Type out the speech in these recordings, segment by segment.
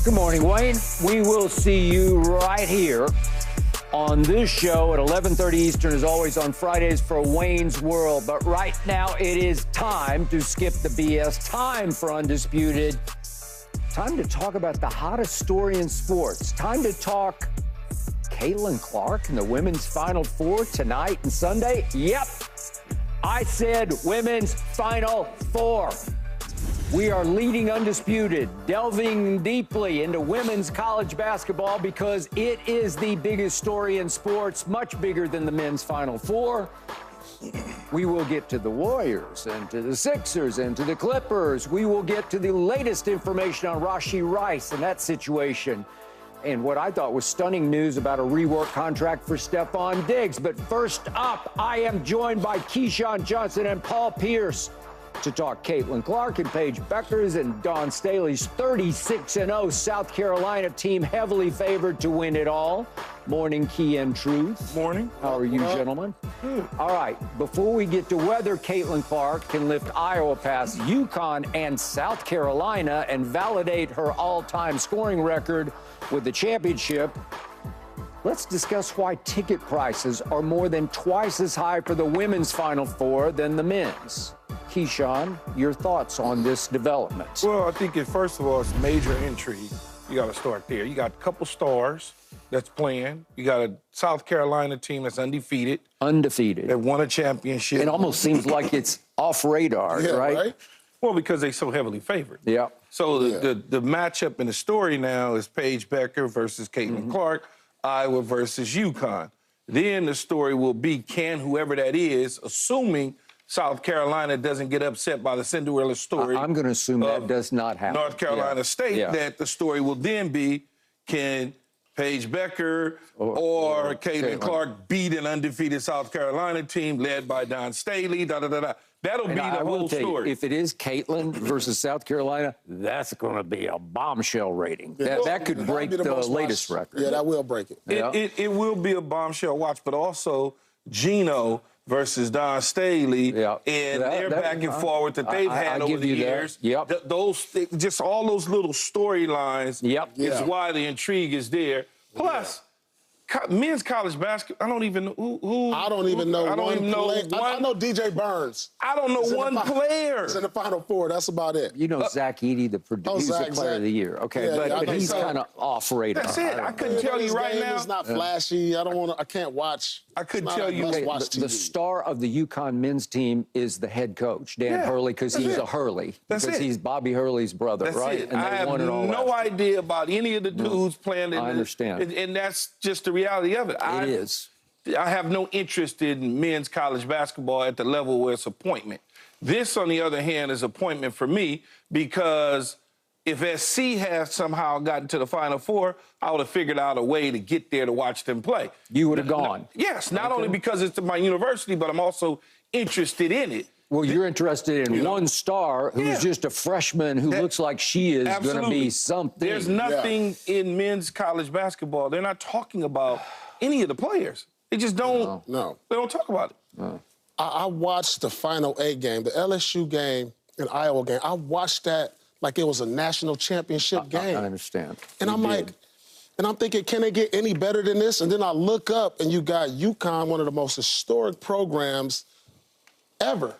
Good morning, Wayne. We will see you right here on this show at 11:30 Eastern, as always, on Fridays for Wayne's World. But right now, it is time to skip the BS, time for Undisputed, time to talk about the hottest story in sports, time to talk Caitlin Clark and the women's Final Four tonight and Sunday. Yep, I said women's Final Four. We are leading Undisputed, delving deeply into women's college basketball because it is the biggest story in sports, much bigger than the men's Final Four. We will get to the Warriors and to the Sixers and to the Clippers. We will get to the latest information on Rashee Rice and that situation, and what I thought was stunning news about a rework contract for Stephon Diggs. But first up, I am joined by Keyshawn Johnson and Paul Pierce to talk Caitlin Clark and Paige Bueckers and Dawn Staley's 36-0 South Carolina team, heavily favored to win it all. Morning, Key and Truth. Morning. How are you, gentlemen? All right, before we get to whether Caitlin Clark can lift Iowa past UConn and South Carolina and validate her all-time scoring record with the championship, let's discuss why ticket prices are more than twice as high for the women's Final Four than the men's. Keyshawn, your thoughts on this development? Well, I think first of all, it's major intrigue. You got to start there. You got a couple stars that's playing. You got a South Carolina team that's undefeated. Undefeated. That won a championship. It almost seems like it's off radar, right? Well, because they're so heavily favored. Yeah. So the matchup in the story now is Paige Bueckers versus Caitlin Clark, Iowa versus UConn. Then the story will be, can whoever that is, assuming South Carolina doesn't get upset by the Cinderella story. I'm going to assume that does not happen. North Carolina State, that the story will then be, can Paige Bueckers or Caitlin Clark beat an undefeated South Carolina team led by Dawn Staley, That'll be the whole story. If it is Caitlin versus South Carolina, that's going to be a bombshell rating. That could break the latest record. Yeah, that will break it. It will be a bombshell watch, but also Gino versus Dawn Staley, and their back and forward that they've had over the years. Just all those little storylines is why the intrigue is there. Plus, men's college basketball, I don't even know who. I don't even know one player. I know DJ Burns. I don't know one player. He's in the Final Four. That's about it. You know Zach Edey, the producer, player of the year. Okay, but he's kind of off radar. That's it. I couldn't tell you right now. It's not flashy. I can't watch. I couldn't tell you. The star of the UConn men's team is the head coach, Dan Hurley, because he's a Hurley. Because he's Bobby Hurley's brother, right? And I have no idea about any of the dudes playing. I understand. And that's just the reality of it. It is. I have no interest in men's college basketball at the level where it's appointment. This, on the other hand, is appointment for me because if SC has somehow gotten to the Final Four, I would have figured out a way to get there to watch them play. You would have gone. Yes, not only because it's my university, but I'm also interested in it. Well, you're interested in one star who's just a freshman who looks like she is going to be something. There's nothing in men's college basketball. They're not talking about any of the players. They just don't. No. They don't talk about it. No. I watched the Final A game, the LSU game and Iowa game. I watched that like it was a national championship game. I understand. And I'm thinking, can they get any better than this? And then I look up and you got UConn, one of the most historic programs ever,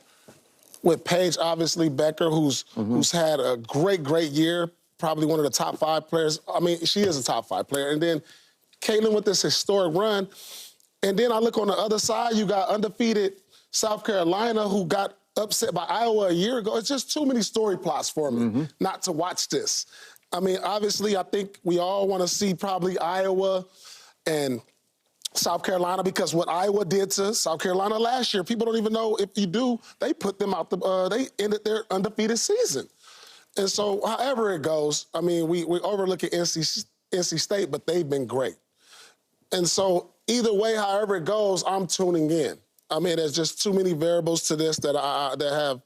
with Paige, obviously, Bueckers, who's had a great year, probably one of the top 5 players. I mean, she is a top 5 player. And then Caitlin with this historic run. And then I look on the other side, you got undefeated South Carolina, who got upset by Iowa a year ago. It's just too many story plots for me not to watch this. I mean, obviously, I think we all want to see probably Iowa and South Carolina, because what Iowa did to South Carolina last year, people don't even know if you do, they put them out they ended their undefeated season. And so, however it goes, I mean, we overlook at NC State, but they've been great. And so, either way, however it goes, I'm tuning in. I mean, there's just too many variables to this that have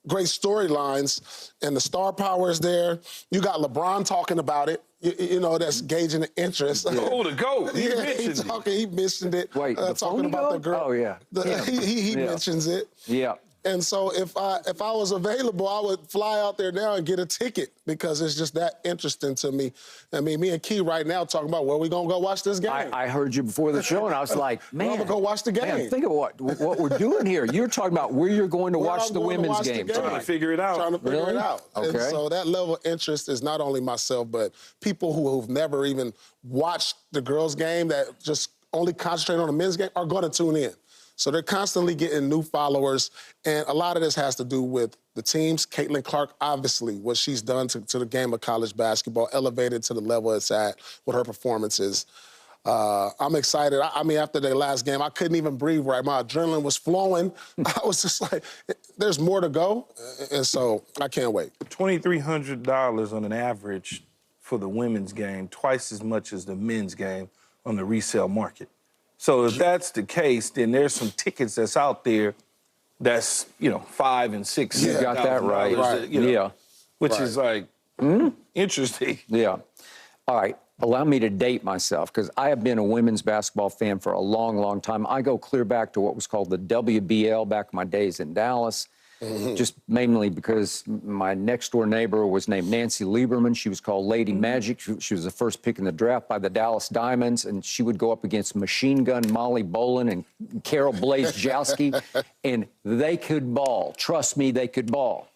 great storylines, and the star power is there. You got LeBron talking about it. You know, that's gauging the interest. Oh, the GOAT. He mentioned it. Wait, talking about the girl. Oh, yeah. He mentions it. Yeah. And so if I was available, I would fly out there now and get a ticket because it's just that interesting to me. I mean, me and Key right now talking about where we gonna go watch this game. I heard you before the show, and I was like, man, I'm gonna go watch the game. Man, think of what we're doing here. You're talking about where you're going to watch the women's game. Trying to figure it out. Trying to figure it out. Okay. And so that level of interest is not only myself, but people who've never even watched the girls' game that just only concentrate on the men's game are going to tune in. So they're constantly getting new followers, and a lot of this has to do with the teams. Caitlin Clark, obviously, what she's done to the game of college basketball, elevated to the level it's at with her performances. I'm excited. I mean, after their last game, I couldn't even breathe right. My adrenaline was flowing. I was just like, there's more to go, and so I can't wait. $2,300 on an average for the women's game, twice as much as the men's game on the resale market. So if that's the case, then there's some tickets that's out there that's, $5,000 and $6,000. You got that right. Yeah. Which is like interesting. Yeah. All right. Allow me to date myself because I have been a women's basketball fan for a long, long time. I go clear back to what was called the WBL back in my days in Dallas. Just mainly because my next-door neighbor was named Nancy Lieberman. She was called Lady Magic. She was the first pick in the draft by the Dallas Diamonds, and she would go up against Machine Gun Molly Bolin and Carol Blazejowski, and they could ball. Trust me, they could ball.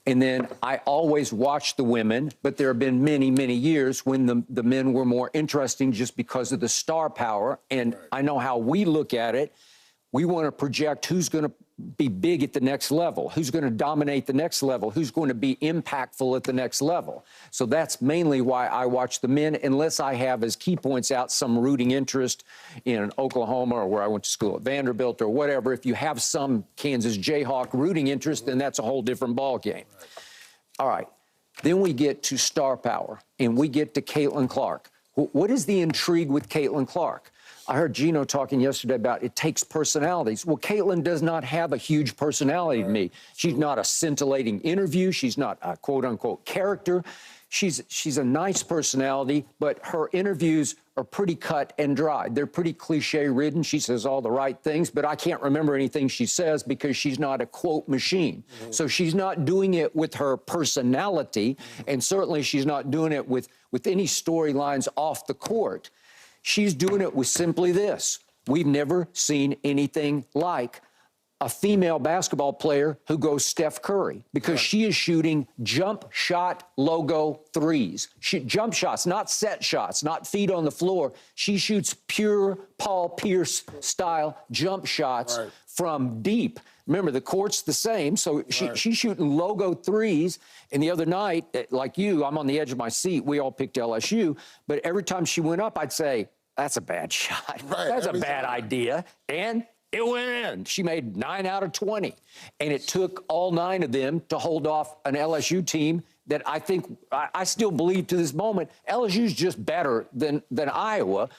And then I always watched the women, but there have been many, many years when the men were more interesting just because of the star power, and I know how we look at it. We want to project who's going to be big at the next level, who's going to dominate the next level, who's going to be impactful at the next level. So that's mainly why I watch the men, unless I have, as Key points out, some rooting interest in Oklahoma or where I went to school at Vanderbilt or whatever. If you have some Kansas Jayhawk rooting interest, then that's a whole different ballgame. All right. Then we get to star power, and we get to Caitlin Clark. What is the intrigue with Caitlin Clark? I heard Gino talking yesterday about it takes personalities. Well, Caitlin does not have a huge personality to me. She's not a scintillating interview. She's not a quote-unquote character. She's a nice personality, but her interviews are pretty cut and dry. They're pretty cliche-ridden. She says all the right things, but I can't remember anything she says because she's not a quote machine. So she's not doing it with her personality, and certainly she's not doing it with any storylines off the court. She's doing it with simply this. We've never seen anything like a female basketball player who goes Steph Curry because she is shooting jump shot logo threes. Jump shots, not set shots, not feet on the floor. She shoots pure Paul Pierce style jump shots from deep. Remember, the court's the same, so she's shooting logo threes. And the other night, like you, I'm on the edge of my seat. We all picked LSU. But every time she went up, I'd say, that's a bad shot. That's a bad idea. And it went in. She made 9 out of 20. And it took all 9 of them to hold off an LSU team that I think, I still believe to this moment, LSU's just better than Iowa.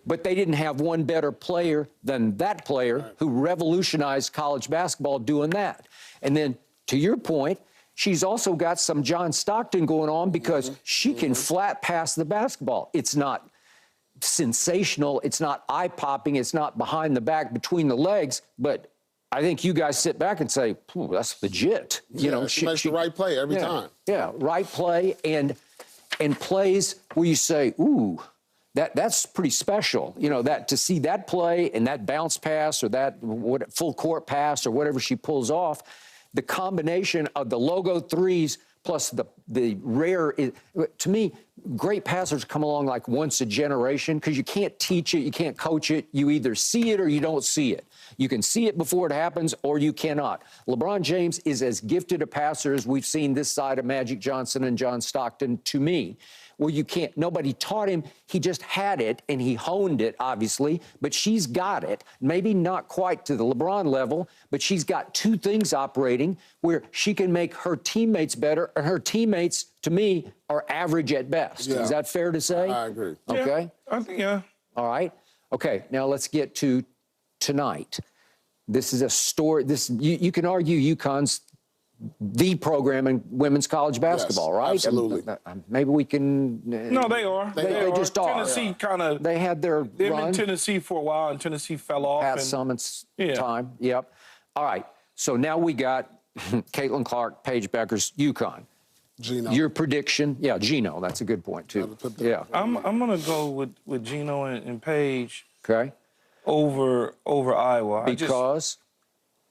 But they didn't have one better player than that player who revolutionized college basketball doing that. And then, to your point, she's also got some John Stockton going on because she can flat pass the basketball. It's not sensational. It's not eye-popping. It's not behind the back, between the legs. But I think you guys sit back and say, that's legit. You know, she makes the right play every time. Yeah, right play and plays where you say, ooh, that's pretty special, you know, that to see that play and that bounce pass or that full court pass or whatever she pulls off, the combination of the logo threes plus the rare, to me, great passers come along like once a generation because you can't teach it, you can't coach it. You either see it or you don't see it. You can see it before it happens or you cannot. LeBron James is as gifted a passer as we've seen this side of Magic Johnson and John Stockton to me. Well, you can't, nobody taught him. He just had it and he honed it, obviously, but she's got it. Maybe not quite to the LeBron level, but she's got 2 things operating where she can make her teammates better, and her teammates, to me, are average at best. Yeah. Is that fair to say? I agree. Okay. Yeah, I think, yeah. All right. Okay, now let's get to tonight. This is a story. You can argue UConn's the program in women's college basketball, right? Absolutely. Maybe we can. No, they are. They just are. Tennessee kind of. They had their They've run. been in Tennessee for a while, and Tennessee fell off. Pat Summitt's time. Yep. All right. So now we got Caitlin Clark, Paige Bueckers, UConn. Gino. Your prediction? Yeah, Gino. That's a good point, too. Yeah. I'm going to go with Gino and Paige. Okay. Over Iowa. Because?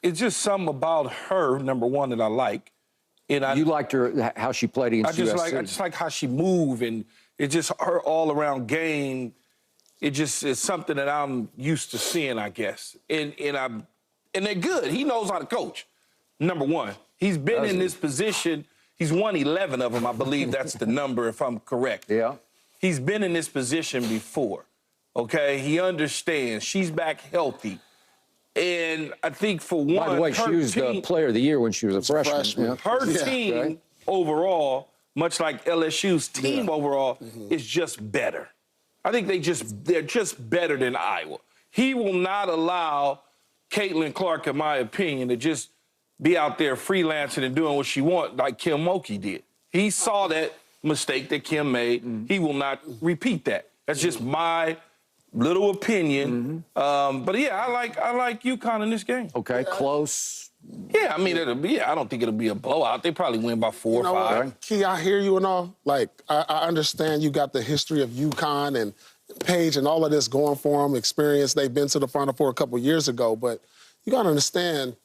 It's just something about her, number one, that I like. And you liked her, how she played against USC? I just like how she moved, and it's just her all-around game. It just is something that I'm used to seeing, I guess. And they're good. He knows how to coach, number one. He's been in this position. He's won 11 of them, I believe that's the number, if I'm correct. Yeah. He's been in this position before, okay? He understands. She's back healthy. And I think for one, by the way, she was the player of the year when she was a freshman. Yeah. Her team overall, much like LSU's team overall, is just better. I think they're just better than Iowa. He will not allow Caitlin Clark, in my opinion, to just be out there freelancing and doing what she wants like Kim Mulkey did. He saw that mistake that Kim made. He will not repeat that. That's just my little opinion. But yeah, I like UConn in this game. Okay, close. Yeah, I mean, I don't think it'll be a blowout. They probably win by 4 or 5. What, Key, I hear you and all. Like, I understand you got the history of UConn and Paige and all of this going for them, experience. They've been to the Final Four a couple years ago. But you got to understand,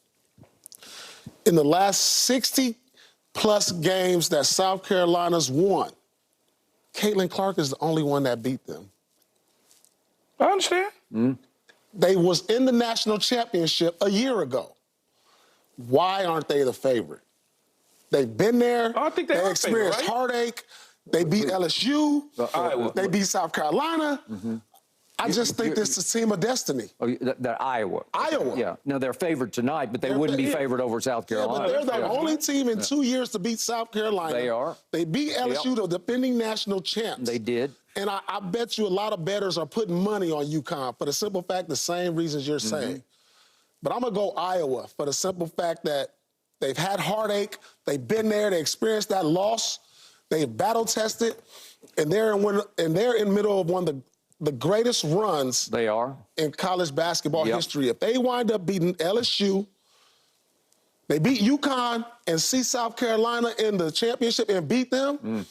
in the last 60-plus games that South Carolina's won, Caitlin Clark is the only one that beat them. I understand. They was in the national championship a year ago. Why aren't they the favorite? They've been there. I think they experienced heartache. They beat LSU. They beat South Carolina. I just think this is a team of destiny. Oh, that Iowa. Iowa. Yeah. No, they're favored tonight, but they wouldn't be favored over South Carolina. Yeah, but they're the only team in 2 years to beat South Carolina. They are. They beat LSU, the defending national champs. They did. And I bet you a lot of bettors are putting money on UConn for the simple fact, the same reasons you're saying. But I'm going to go Iowa for the simple fact that they've had heartache, they've been there, they experienced that loss, they've battle-tested, and they're in the middle of one of the greatest runs they are in college basketball history. If they wind up beating LSU, they beat UConn and see South Carolina in the championship and beat them,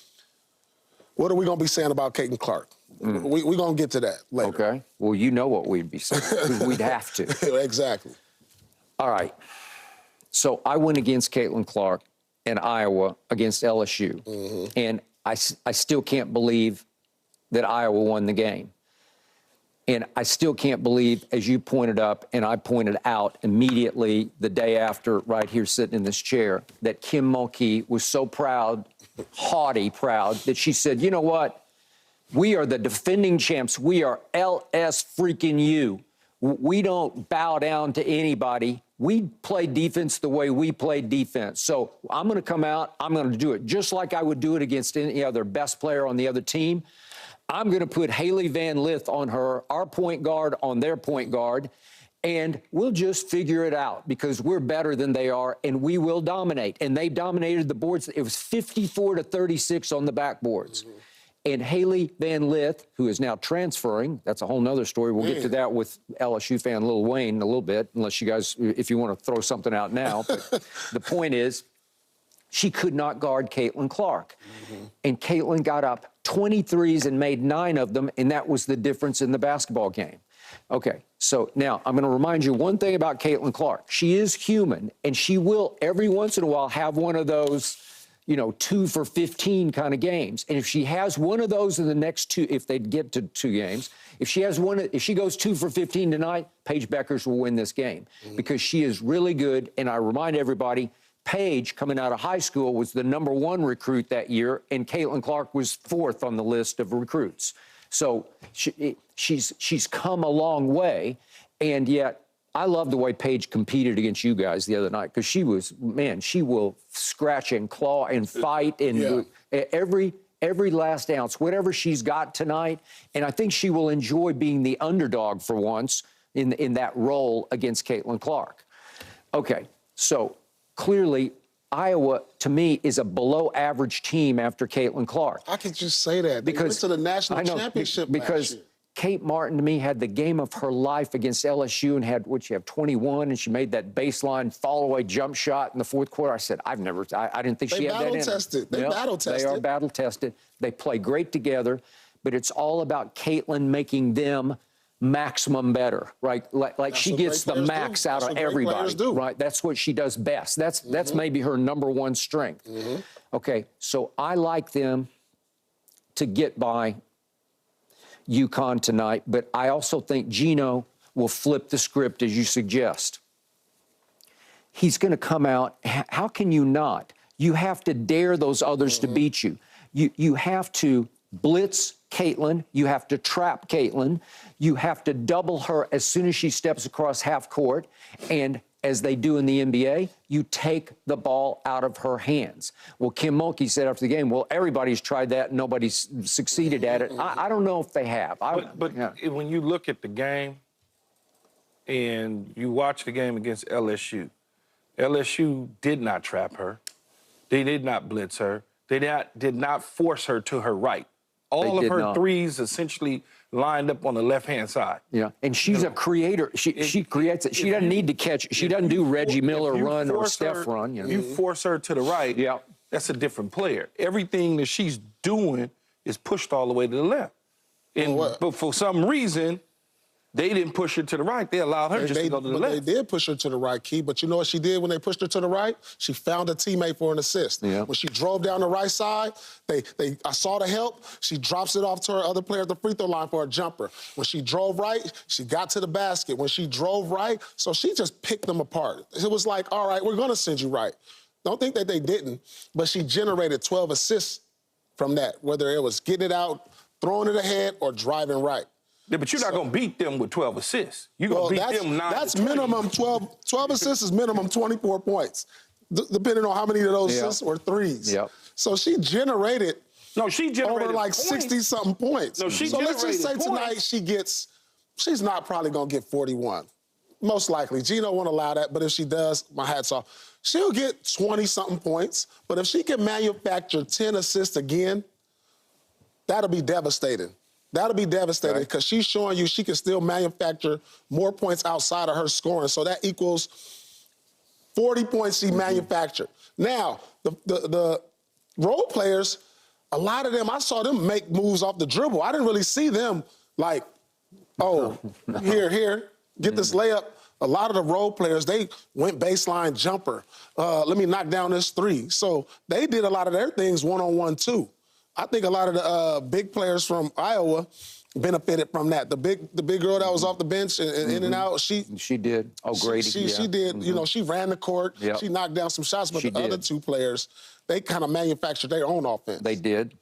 what are we going to be saying about Caitlin Clark? We're going to get to that later. Okay. Well, you know what we'd be saying, because we'd have to. Exactly. All right. So I went against Caitlin Clark in Iowa against LSU. And I still can't believe that Iowa won the game. And I still can't believe, as you pointed up and I pointed out immediately the day after, right here sitting in this chair, that Kim Mulkey was so proud, haughty proud, that she said, you know what? We are the defending champs. We are LS freaking U. We don't bow down to anybody. We play defense the way we play defense. So I'm going to come out. I'm going to do it just like I would do it against any other best player on the other team. I'm going to put Haley Van Lith on her, our point guard on their point guard, and we'll just figure it out because we're better than they are, and we will dominate. And they dominated the boards. It was 54-36 on the backboards. And Haley Van Lith, who is now transferring, that's a whole nother story. We'll get to that with LSU fan Lil Wayne in a little bit, unless you guys, if you want to throw something out now. But the point is, she could not guard Caitlin Clark. And Caitlin got up 23s and made 9 of them, and that was the difference in the basketball game. Okay, so now I'm going to remind you one thing about Caitlin Clark. She is human, and she will every once in a while have one of those, 2 for 15 kind of games. And if she has one of those in the next 2, if they get to 2 games, if she goes 2 for 15 tonight, Paige Bueckers will win this game because she is really good. And I remind everybody, Paige, coming out of high school, was the #1 recruit that year, and Caitlin Clark was 4th on the list of recruits. So she's come a long way, and yet I love the way Paige competed against you guys the other night because she will scratch and claw and fight and every last ounce, whatever she's got tonight, and I think she will enjoy being the underdog for once in that role against Caitlin Clark. Okay, so clearly, Iowa, to me, is a below-average team after Caitlin Clark. How could you say that? They went to the national championship last year. Kate Martin, to me, had the game of her life against LSU and had, what, she have 21, and she made that baseline fall-away jump shot in the fourth quarter. I said, I didn't think she had that in her. They battle-tested. They are battle-tested. They play great together, but it's all about Caitlin making them maximum better, right? Like she gets the max out of everybody, right? That's what she does best. That's maybe her number one strength. Okay, so I like them to get by UConn tonight, but I also think Gino will flip the script as you suggest. He's going to come out. How can you not? You have to dare those others to beat you. You have to blitz Caitlin. You have to trap Caitlin. You have to double her as soon as she steps across half court. And as they do in the NBA, you take the ball out of her hands. Well, Kim Mulkey said after the game, well, everybody's tried that and nobody's succeeded at it. I don't know if they have. But when you look at the game and you watch the game against LSU, LSU did not trap her. They did not blitz her. They did not force her to her right. All of her threes essentially lined up on the left-hand side. Yeah, and she's a creator. She creates it. She doesn't need to catch. She doesn't do Reggie Miller run or Steph run. You force her to the right, that's a different player. Everything that she's doing is pushed all the way to the left. But for some reason, they didn't push her to the right. They allowed her just to go to the left. They did push her to the right, Key. But you know what she did when they pushed her to the right? She found a teammate for an assist. When she drove down the right side, I saw the help. She drops it off to her other player at the free throw line for a jumper. When she drove right, she got to the basket. When she drove right, so she just picked them apart. It was like, all right, we're going to send you right. Don't think that they didn't, but she generated 12 assists from that, whether it was getting it out, throwing it ahead, or driving right. Yeah, but you're not going to beat them with 12 assists. You're going to beat them 9 That's to 20. minimum 12. 12 assists is minimum 24 points, depending on how many of those assists were threes. So she generated over like 60-something points. No, she so let's just say points. Tonight she's not probably going to get 41. Most likely. Gino won't allow that, but if she does, my hat's off. She'll get 20-something points, but if she can manufacture 10 assists again, that'll be devastating. That'll be devastating because she's showing you she can still manufacture more points outside of her scoring. So that equals 40 points she manufactured. Now, the role players, a lot of them, I saw them make moves off the dribble. I didn't really see them like, oh, here, get this layup. A lot of the role players, they went baseline jumper. Let me knock down this three. So they did a lot of their things one-on-one too. I think a lot of the big players from Iowa benefited from that. The big girl that was off the bench and in and out, she did. Oh, great. She did. You know, she ran the court. She knocked down some shots, but the other two players, they kind of manufactured their own offense. They did.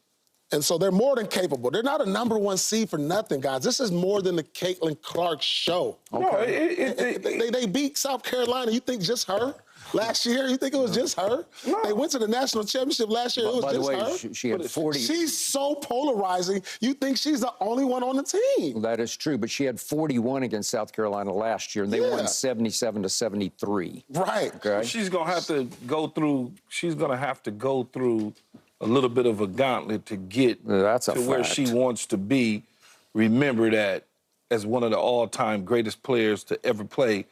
And so they're more than capable. They're not a number one seed for nothing, guys. This is more than the Caitlin Clark show. Okay. They beat South Carolina. You think just her? Last year, you think it was just her? No. They went to the national championship last year. It was just her. By the way, she had 40. She's so polarizing. You think she's the only one on the team. That is true, but she had 41 against South Carolina last year, and they won 77-73. Right. Okay. She's gonna have to go through. She's gonna have to go through a little bit of a gauntlet to get to where she wants to be. Remember that as one of the all-time greatest players to ever play,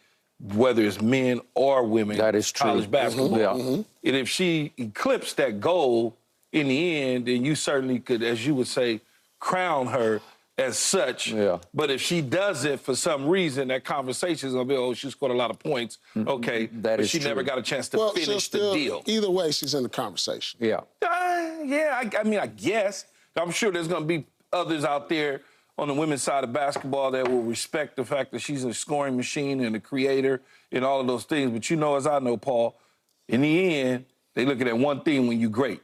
whether it's men or women, that is true. College basketball. And if she eclipsed that goal in the end, then you certainly could, as you would say, crown her as such. But if she does it for some reason, that conversation is going to be, oh, she scored a lot of points. Okay, but she never got a chance to finish the deal. Either way, she's in the conversation. I mean, I guess. I'm sure there's going to be others out there on the women's side of basketball that will respect the fact that she's a scoring machine and a creator and all of those things. But you know, as I know, Paul, in the end, they look at that one thing when you're great.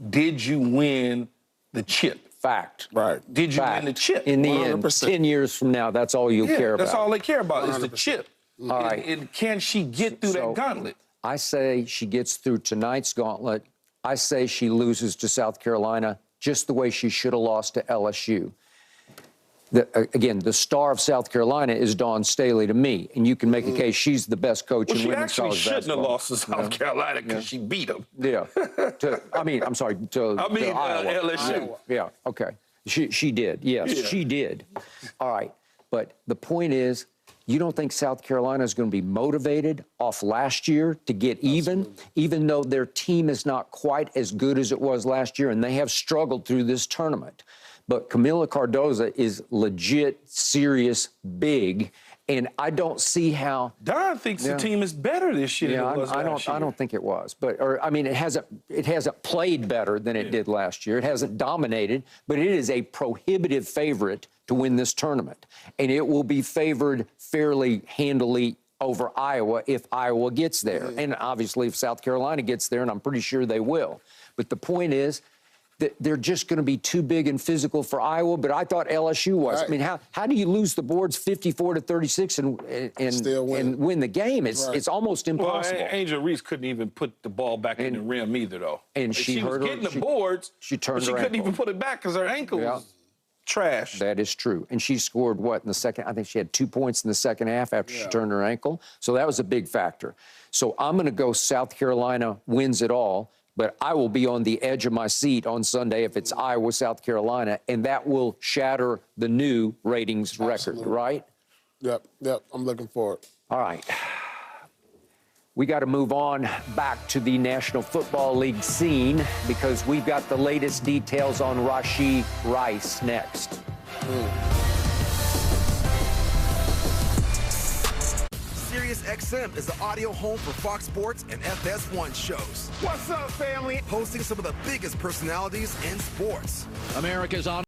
Did you win the chip? Fact. Right. Did you win the chip? In the 100%. end, 10 years from now, that's all you'll care about. That's all they care about is the chip. All right. And can she get through that gauntlet? I say she gets through tonight's gauntlet. I say she loses to South Carolina just the way she should have lost to LSU. Again, the star of South Carolina is Dawn Staley to me, and you can make a case she's the best coach in women's college basketball. She shouldn't have lost to South Carolina because she beat them. I'm sorry, to Iowa. LSU. Yeah, okay. She did, yes, yeah. She did. All right, but the point is, you don't think South Carolina is going to be motivated off last year to get even though their team is not quite as good as it was last year, and they have struggled through this tournament. But Camila Cardoza is legit, serious, big, and I don't see how. Don thinks the team is better this year than it was last year. I don't think it was, but I mean, it hasn't played better than it did last year. It hasn't dominated, but it is a prohibitive favorite to win this tournament, and it will be favored fairly handily over Iowa if Iowa gets there, and obviously if South Carolina gets there, and I'm pretty sure they will. But the point is that they're just going to be too big and physical for Iowa, but I thought LSU was. Right. I mean, how do you lose the boards 54-36 and win the game? It's almost impossible. Well, Angel Reese couldn't even put the ball back in the rim either, though. And she was getting the boards, she turned but she couldn't even put it back because her ankle was trash. That is true. And she scored what in the second? I think she had 2 points in the second half after she turned her ankle. So that was a big factor. So I'm going to go South Carolina wins it all. But I will be on the edge of my seat on Sunday if it's Iowa, South Carolina, and that will shatter the new ratings record, right? Yep, I'm looking forward. All right. We got to move on back to the National Football League scene because we've got the latest details on Rashee Rice next. SiriusXM is the audio home for Fox Sports and FS1 shows. What's up, family? Hosting some of the biggest personalities in sports. America's on.